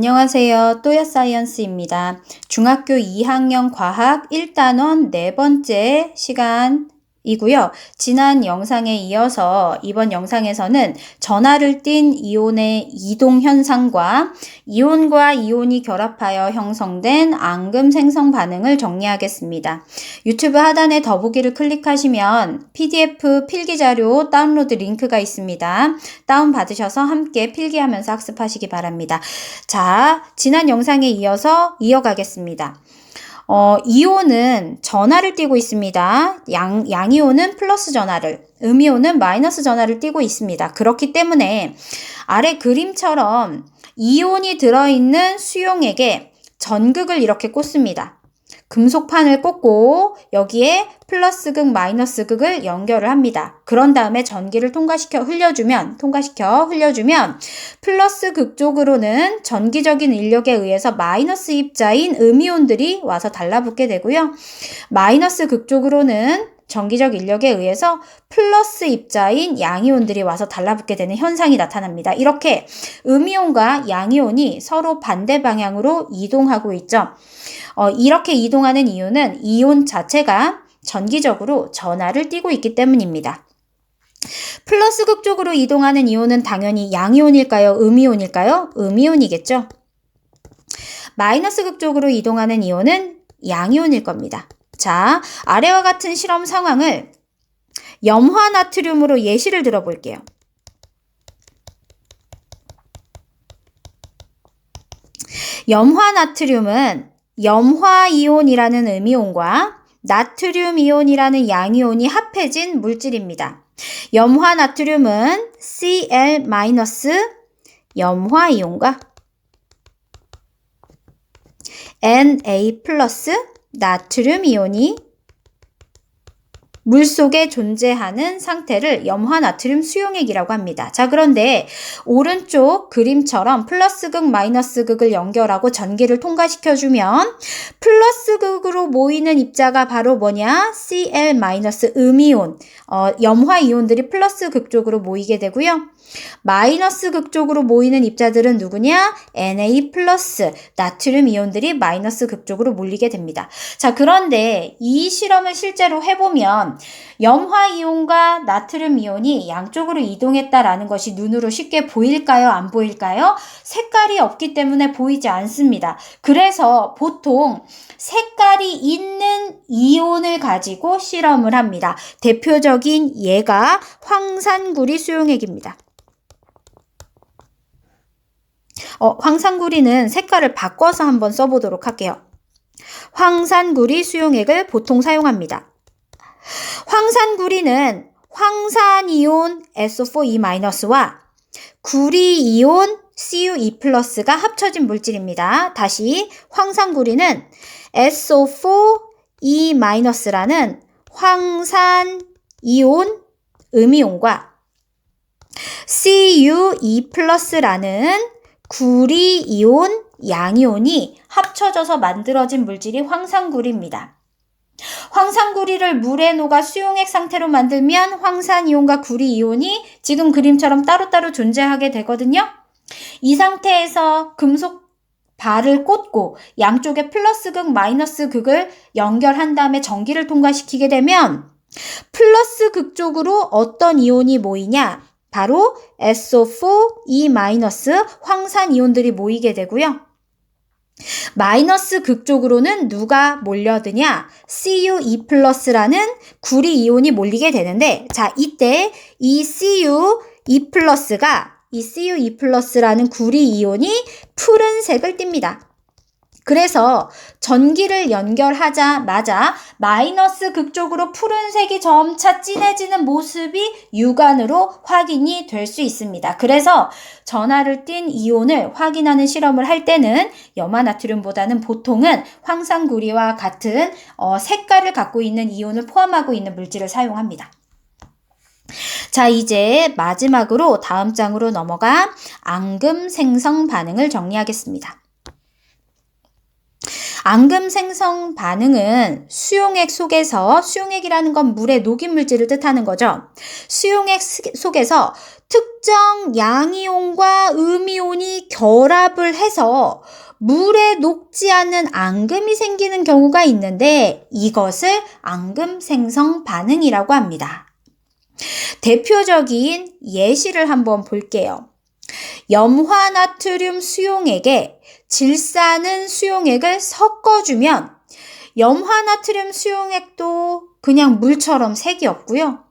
안녕하세요. 또야사이언스입니다. 중학교 2학년 과학 1단원 네 번째 시간이고요. 지난 영상에 이어서 이번 영상에서는 전하를 띤 이온의 이동 현상과 이온과 이온이 결합하여 형성된 앙금 생성 반응을 정리하겠습니다. 유튜브 하단에 더보기를 클릭하시면 PDF 필기자료 다운로드 링크가 있습니다. 다운받으셔서 함께 필기하면서 학습하시기 바랍니다. 자, 지난 영상에 이어서 이어가겠습니다. 이온은 전하를 띠고 있습니다. 양이온은 플러스 전하를, 음이온은 마이너스 전하를 띠고 있습니다. 그렇기 때문에 아래 그림처럼 이온이 들어있는 수용액에 전극을 이렇게 꽂습니다. 금속판을 꽂고 여기에 플러스 극, 마이너스 극을 연결을 합니다. 그런 다음에 전기를 통과시켜 흘려주면 플러스 극 쪽으로는 전기적인 인력에 의해서 마이너스 입자인 음이온들이 와서 달라붙게 되고요. 마이너스 극 쪽으로는 전기적 인력에 의해서 플러스 입자인 양이온들이 와서 달라붙게 되는 현상이 나타납니다. 이렇게 음이온과 양이온이 서로 반대 방향으로 이동하고 있죠. 이렇게 이동하는 이유는 이온 자체가 전기적으로 전하를 띠고 있기 때문입니다. 플러스 극 쪽으로 이동하는 이온은 당연히 양이온일까요? 음이온일까요? 음이온이겠죠. 마이너스 극 쪽으로 이동하는 이온은 양이온일 겁니다. 자, 아래와 같은 실험 상황을 염화나트륨으로 예시를 들어볼게요. 염화나트륨은 염화이온이라는 음이온과 나트륨이온이라는 양이온이 합해진 물질입니다. 염화나트륨은 Cl- 염화이온과 Na+ 나트륨이온이 물속에 존재하는 상태를 염화나트륨 수용액이라고 합니다. 자, 그런데 오른쪽 그림처럼 플러스 극, 마이너스 극을 연결하고 전기를 통과시켜주면 플러스 극으로 모이는 입자가 바로 뭐냐? Cl- 음이온, 염화이온들이 플러스 극 쪽으로 모이게 되고요. 마이너스 극 쪽으로 모이는 입자들은 누구냐? Na+, 나트륨 이온들이 마이너스 극 쪽으로 몰리게 됩니다. 자, 그런데 이 실험을 실제로 해보면 염화이온과 나트륨 이온이 양쪽으로 이동했다라는 것이 눈으로 쉽게 보일까요? 안 보일까요? 색깔이 없기 때문에 보이지 않습니다. 그래서 보통 색깔이 있는 이온을 가지고 실험을 합니다. 대표적인 예가 황산구리 수용액입니다. 황산구리는 색깔을 바꿔서 한번 써보도록 할게요. 황산구리 수용액을 보통 사용합니다. 황산구리는 황산이온 SO4E-와 구리이온 CuE+가 합쳐진 물질입니다. 다시 황산구리는 SO4E-라는 황산이온 음이온과 CuE+라는 구리이온 양이온이 합쳐져서 만들어진 물질이 황산구리입니다. 황산구리를 물에 녹아 수용액 상태로 만들면 황산이온과 구리이온이 지금 그림처럼 따로따로 존재하게 되거든요. 이 상태에서 금속 발을 꽂고 양쪽에 플러스 극, 마이너스 극을 연결한 다음에 전기를 통과시키게 되면 플러스 극 쪽으로 어떤 이온이 모이냐? 바로 SO4E- 황산이온들이 모이게 되고요. 마이너스 극 쪽으로는 누가 몰려드냐? CuE+라는 구리이온이 몰리게 되는데, 자, 이때 이 CuE+라는 구리이온이 푸른색을 띱니다. 그래서 전기를 연결하자마자 마이너스 극 쪽으로 푸른색이 점차 진해지는 모습이 육안으로 확인이 될 수 있습니다. 그래서 전하를 띤 이온을 확인하는 실험을 할 때는 염화나트륨보다는 보통은 황산구리와 같은 색깔을 갖고 있는 이온을 포함하고 있는 물질을 사용합니다. 자, 이제 마지막으로 다음 장으로 넘어가 앙금 생성 반응을 정리하겠습니다. 앙금 생성 반응은 수용액 속에서, 수용액이라는 건 물의 녹인 물질을 뜻하는 거죠. 수용액 속에서 특정 양이온과 음이온이 결합을 해서 물에 녹지 않는 앙금이 생기는 경우가 있는데 이것을 앙금 생성 반응이라고 합니다. 대표적인 예시를 한번 볼게요. 염화나트륨 수용액에 질산은 수용액을 섞어주면 염화나트륨 수용액도 그냥 물처럼 색이 없고요.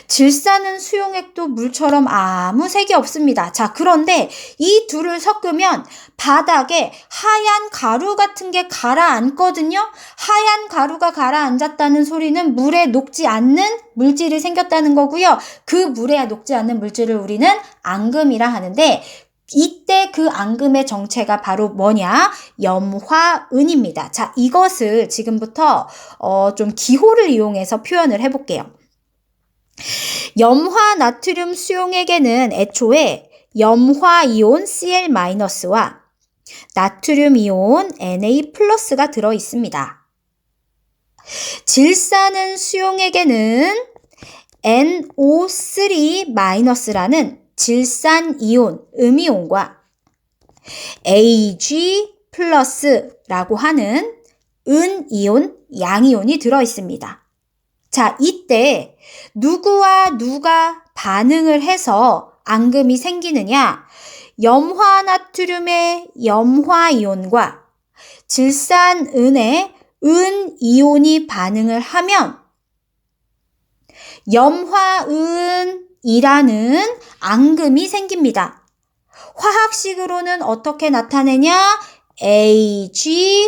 질산은 수용액도 물처럼 아무 색이 없습니다. 자, 그런데 이 둘을 섞으면 바닥에 하얀 가루 같은 게 가라앉거든요. 하얀 가루가 가라앉았다는 소리는 물에 녹지 않는 물질이 생겼다는 거고요. 그 물에 녹지 않는 물질을 우리는 앙금이라 하는데 이때 그 앙금의 정체가 바로 뭐냐? 염화은입니다. 자, 이것을 지금부터 좀 기호를 이용해서 표현을 해볼게요. 염화나트륨 수용액에는 애초에 염화이온 Cl-와 나트륨 이온 Na+가 들어 있습니다. 질산은 수용액에는 NO3-라는 질산이온, 음이온과 Ag+라고 하는 은이온, 양이온이 들어 있습니다. 자, 이때 누구와 누가 반응을 해서 앙금이 생기느냐? 염화나트륨의 염화이온과 질산은의 은이온이 반응을 하면 염화은이라는 앙금이 생깁니다. 화학식으로는 어떻게 나타내냐? AgCl이라고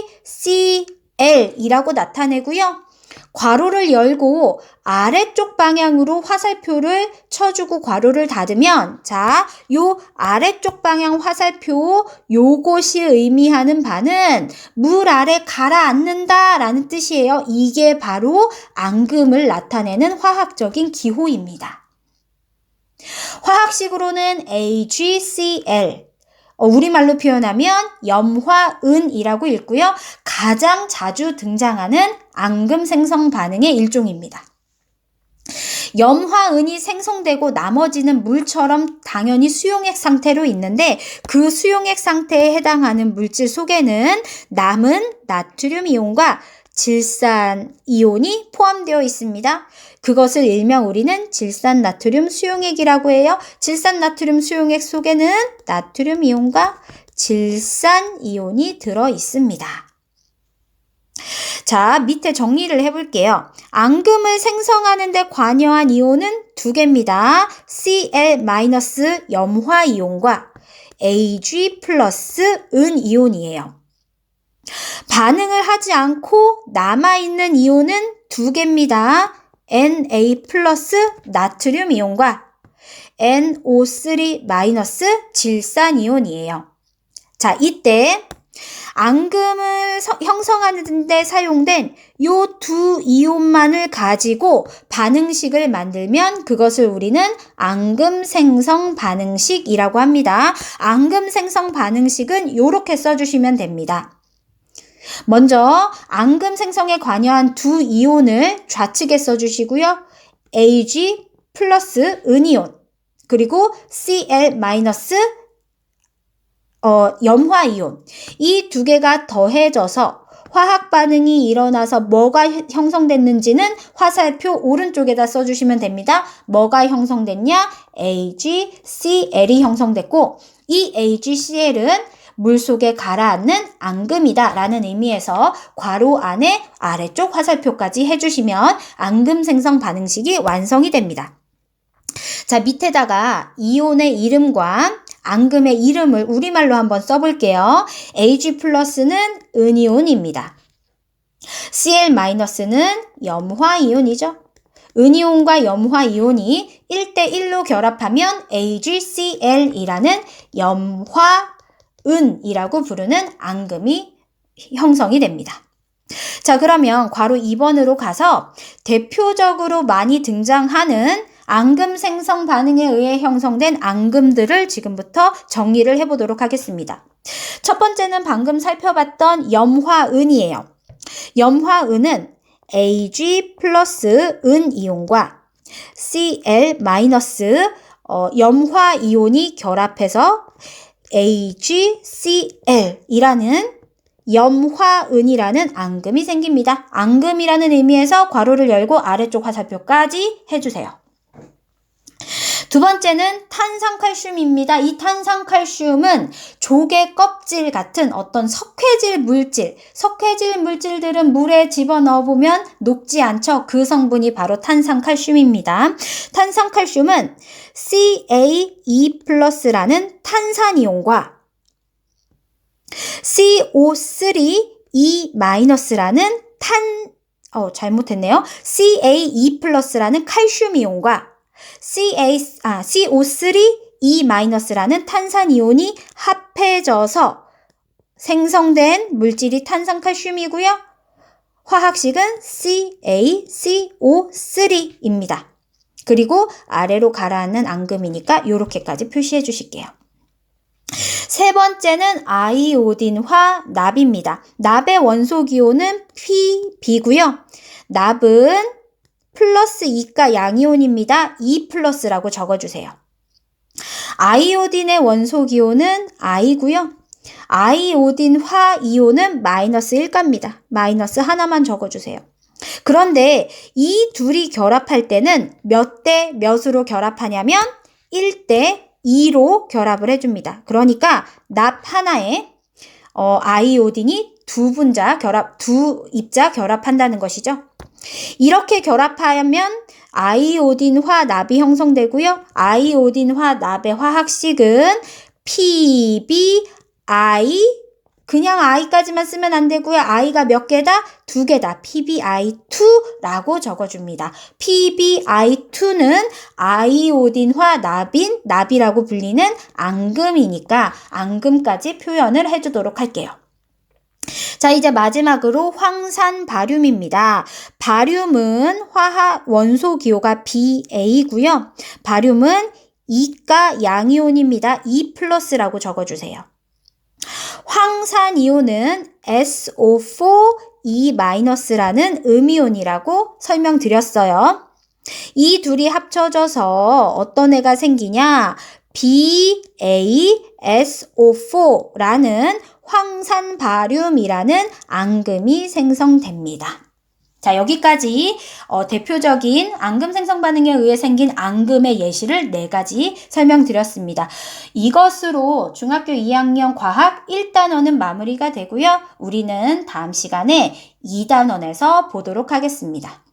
나타내고요. 괄호를 열고 아래쪽 방향으로 화살표를 쳐주고 괄호를 닫으면 자, 요 아래쪽 방향 화살표 요것이 의미하는 바는 물 아래 가라앉는다 라는 뜻이에요. 이게 바로 앙금을 나타내는 화학적인 기호입니다. 화학식으로는 AgCl, 우리말로 표현하면 염화은이라고 읽고요. 가장 자주 등장하는 앙금 생성 반응의 일종입니다. 염화은이 생성되고 나머지는 물처럼 당연히 수용액 상태로 있는데 그 수용액 상태에 해당하는 물질 속에는 남은 나트륨 이온과 질산 이온이 포함되어 있습니다. 그것을 일명 우리는 질산나트륨 수용액이라고 해요. 질산나트륨 수용액 속에는 나트륨 이온과 질산 이온이 들어 있습니다. 자, 밑에 정리를 해볼게요. 앙금을 생성하는 데 관여한 이온은 두 개입니다. Cl- 염화이온과 Ag+ 은이온이에요. 반응을 하지 않고 남아있는 이온은 두 개입니다. Na+ 나트륨 이온과 NO3- 질산 이온이에요. 자, 이때 앙금을 형성하는 데 사용된 요 두 이온만을 가지고 반응식을 만들면 그것을 우리는 앙금 생성 반응식이라고 합니다. 앙금 생성 반응식은 이렇게 써주시면 됩니다. 먼저 앙금 생성에 관여한 두 이온을 좌측에 써주시고요. Ag+ 은이온 그리고 Cl- 염화이온 이 두 개가 더해져서 화학 반응이 일어나서 뭐가 형성됐는지는 화살표 오른쪽에다 써주시면 됩니다. 뭐가 형성됐냐? AgCl이 형성됐고 이 AgCl은 물속에 가라앉는 앙금이다 라는 의미에서 괄호 안에 아래쪽 화살표까지 해주시면 앙금 생성 반응식이 완성이 됩니다. 자, 밑에다가 이온의 이름과 앙금의 이름을 우리말로 한번 써볼게요. Ag+는 은이온입니다. Cl-는 염화이온이죠. 은이온과 염화이온이 1대1로 결합하면 AgCl이라는 염화은이라고 부르는 앙금이 형성이 됩니다. 자, 그러면 괄호 2번으로 가서 대표적으로 많이 등장하는 앙금 생성 반응에 의해 형성된 앙금들을 지금부터 정리를 해보도록 하겠습니다. 첫 번째는 방금 살펴봤던 염화은이에요. 염화은은 Ag 플러스 은 이온과 Cl 마이너스 염화 이온이 결합해서 AgCl이라는 염화은이라는 앙금이 생깁니다. 앙금이라는 의미에서 괄호를 열고 아래쪽 화살표까지 해주세요. 두 번째는 탄산칼슘입니다. 이 탄산칼슘은 조개 껍질 같은 어떤 석회질 물질들은 물에 집어넣어 보면 녹지 않죠. 그 성분이 바로 탄산칼슘입니다. 탄산칼슘은 CaE+라는 탄산이온과 CO3E-라는 CaE+라는 칼슘이온과 CO3E-라는 탄산이온이 합해져서 생성된 물질이 탄산칼슘이고요. 화학식은 CaCO3입니다. 그리고 아래로 가라앉는 앙금이니까 이렇게까지 표시해 주실게요. 세 번째는 아이오딘화 납입니다. 납의 원소기호는 Pb고요. 납은 플러스 2가 양이온입니다. 2+라고 적어주세요. 아이오딘의 원소기호는 I고요. 아이오딘화 이온은 마이너스 1가입니다. 마이너스 하나만 적어주세요. 그런데 이 둘이 결합할 때는 몇 대 몇으로 결합하냐면 1대 2로 결합을 해줍니다. 그러니까 납 하나에 아이오딘이 두 입자 결합한다는 것이죠. 이렇게 결합하면 아이오딘화 납이 형성되고요. 아이오딘화 납의 화학식은 PbI, 그냥 I까지만 쓰면 안 되고요. I가 몇 개다? 2개다. PbI2라고 적어줍니다. PbI2는 아이오딘화 납이라고 불리는 앙금이니까 앙금까지 표현을 해주도록 할게요. 자, 이제 마지막으로 황산바륨입니다. 바륨은 화학 원소 기호가 Ba고요. 바륨은 2가 양이온입니다. 2+라고 적어주세요. 황산이온은 SO4E-라는 음이온이라고 설명드렸어요. 이 둘이 합쳐져서 어떤 애가 생기냐? BaSO4라는 황산바륨이라는 앙금이 생성됩니다. 자, 여기까지 대표적인 앙금 생성 반응에 의해 생긴 앙금의 예시를 4가지 설명드렸습니다. 이것으로 중학교 2학년 과학 1단원은 마무리가 되고요. 우리는 다음 시간에 2단원에서 보도록 하겠습니다.